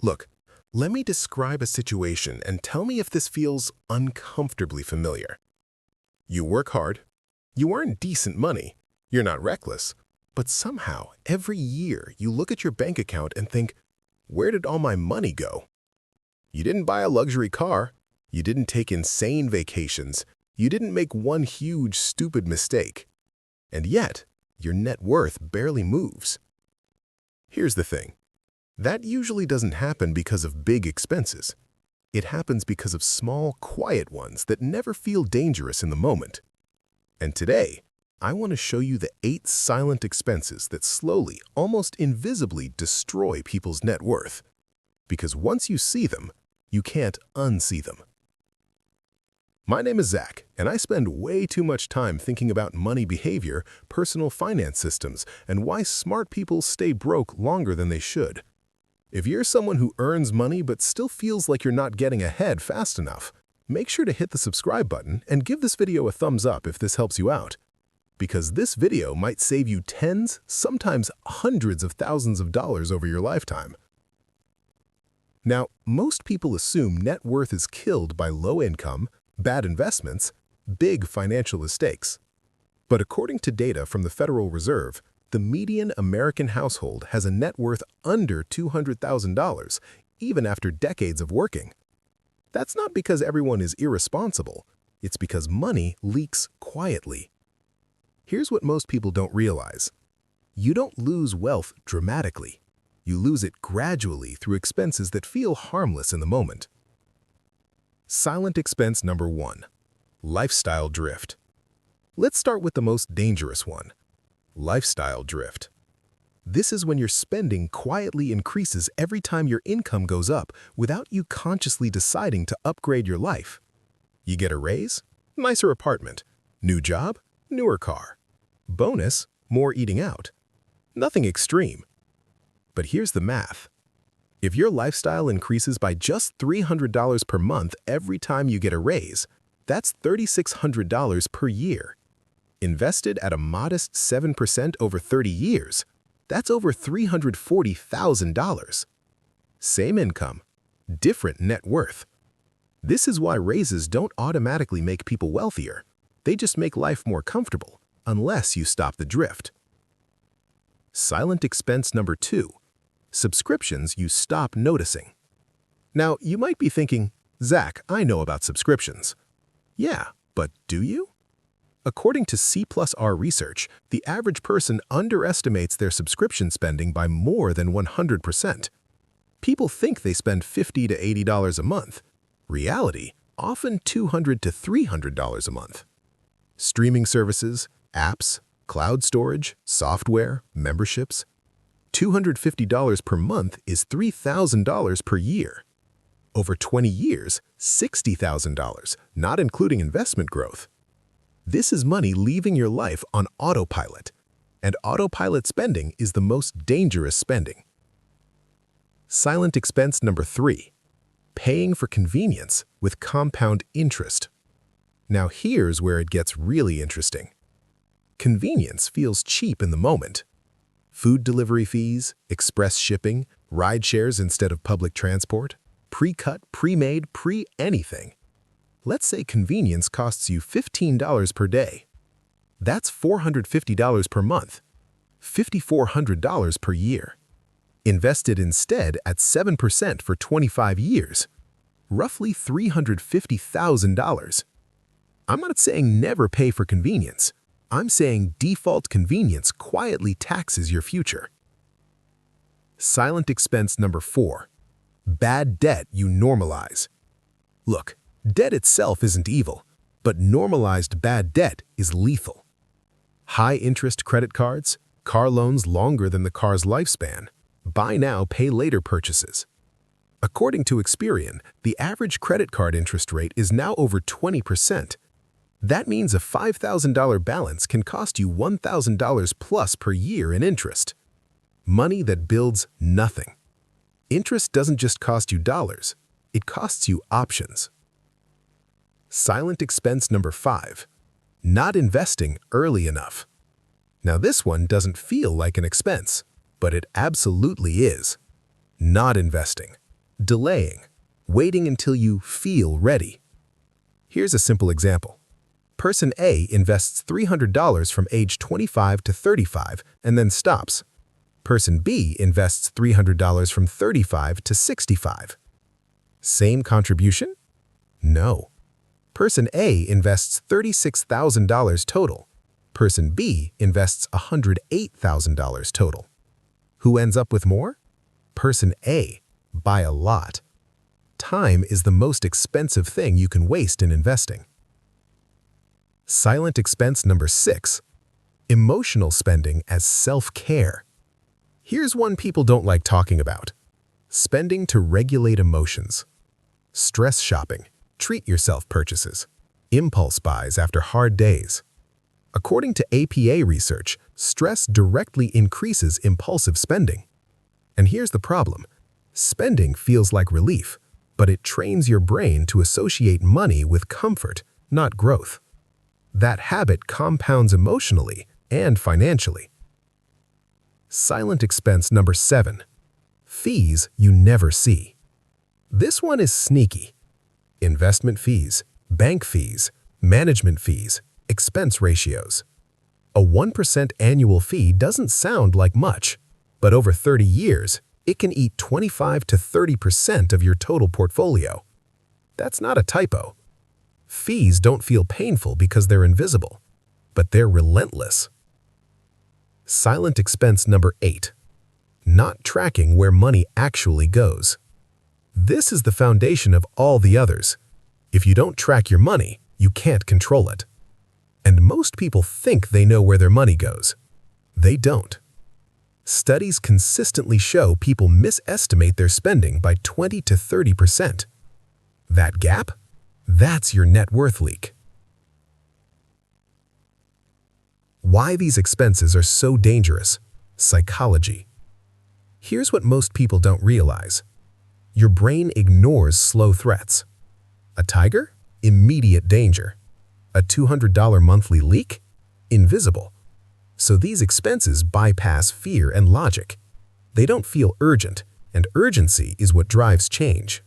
Look, let me describe a situation and tell me if this feels uncomfortably familiar. You work hard, you earn decent money, you're not reckless, but somehow every year you look at your bank account and think, where did all my money go? You didn't buy a luxury car, you didn't take insane vacations, you didn't make one huge stupid mistake. And yet, your net worth barely moves. Here's the thing. That usually doesn't happen because of big expenses. It happens because of small, quiet ones that never feel dangerous in the moment. And today, I want to show you the 8 silent expenses that slowly, almost invisibly destroy people's net worth. Because once you see them, you can't unsee them. My name is Zach, and I spend way too much time thinking about money behavior, personal finance systems, and why smart people stay broke longer than they should. If you're someone who earns money but still feels like you're not getting ahead fast enough, make sure to hit the subscribe button and give this video a thumbs up if this helps you out. Because this video might save you tens, sometimes hundreds of thousands of dollars over your lifetime. Now, most people assume net worth is killed by low income, bad investments, big financial mistakes. But according to data from the Federal Reserve, the median American household has a net worth under $200,000, even after decades of working. That's not because everyone is irresponsible. It's because money leaks quietly. Here's what most people don't realize. You don't lose wealth dramatically. You lose it gradually through expenses that feel harmless in the moment. Silent expense number 1. Lifestyle drift. Let's start with the most dangerous one. Lifestyle drift. This is when your spending quietly increases every time your income goes up without you consciously deciding to upgrade your life. You get a raise? Nicer apartment. New job? Newer car. Bonus? More eating out. Nothing extreme. But here's the math. If your lifestyle increases by just $300 per month every time you get a raise, that's $3,600 per year. Invested at a modest 7% over 30 years, that's over $340,000. Same income, different net worth. This is why raises don't automatically make people wealthier. They just make life more comfortable, unless you stop the drift. Silent expense number 2. Subscriptions you stop noticing. Now, you might be thinking, Zach, I know about subscriptions. Yeah, but do you? According to C+R research, the average person underestimates their subscription spending by more than 100%. People think they spend $50 to $80 a month. Reality, often $200 to $300 a month. Streaming services, apps, cloud storage, software, memberships. $250 per month is $3,000 per year. Over 20 years, $60,000, not including investment growth. This is money leaving your life on autopilot, and autopilot spending is the most dangerous spending. Silent expense number 3. Paying for convenience with compound interest. Now here's where it gets really interesting. Convenience feels cheap in the moment. Food delivery fees, express shipping, ride shares instead of public transport, pre-cut, pre-made, pre-anything. Let's say convenience costs you $15 per day. That's $450 per month, $5,400 per year. Invested instead at 7% for 25 years, roughly $350,000. I'm not saying never pay for convenience. I'm saying default convenience quietly taxes your future. Silent expense number 4. Bad debt you normalize. Look, debt itself isn't evil, but normalized bad debt is lethal. High-interest credit cards, car loans longer than the car's lifespan, buy now, pay later purchases. According to Experian, the average credit card interest rate is now over 20%. That means a $5,000 balance can cost you $1,000 plus per year in interest. Money that builds nothing. Interest doesn't just cost you dollars, it costs you options. Silent expense number 5. Not investing early enough. Now this one doesn't feel like an expense, but it absolutely is. Not investing. Delaying, waiting until you feel ready. Here's a simple example. Person A invests $300 from age 25 to 35 and then stops. Person B invests $300 from 35 to 65. Same contribution? No. Person A invests $36,000 total. Person B invests $108,000 total. Who ends up with more? Person A, by a lot. Time is the most expensive thing you can waste in investing. Silent expense number 6. Emotional spending as self-care. Here's one people don't like talking about. Spending to regulate emotions. Stress shopping, treat yourself purchases. Impulse buys after hard days. According to APA research, stress directly increases impulsive spending. And here's the problem. Spending feels like relief, but it trains your brain to associate money with comfort, not growth. That habit compounds emotionally and financially. Silent expense number 7. Fees you never see. This one is sneaky. Investment fees, bank fees, management fees, expense ratios. A 1% annual fee doesn't sound like much, but over 30 years, it can eat 25 to 30% of your total portfolio. That's not a typo. Fees don't feel painful because they're invisible, but they're relentless. Silent expense number 8. Not tracking where money actually goes. This is the foundation of all the others. If you don't track your money, you can't control it. And most people think they know where their money goes. They don't. Studies consistently show people misestimate their spending by 20 to 30%. That gap? That's your net worth leak. Why these expenses are so dangerous? Psychology. Here's what most people don't realize. Your brain ignores slow threats. A tiger? Immediate danger. A $200 monthly leak? Invisible. So these expenses bypass fear and logic. They don't feel urgent, and urgency is what drives change.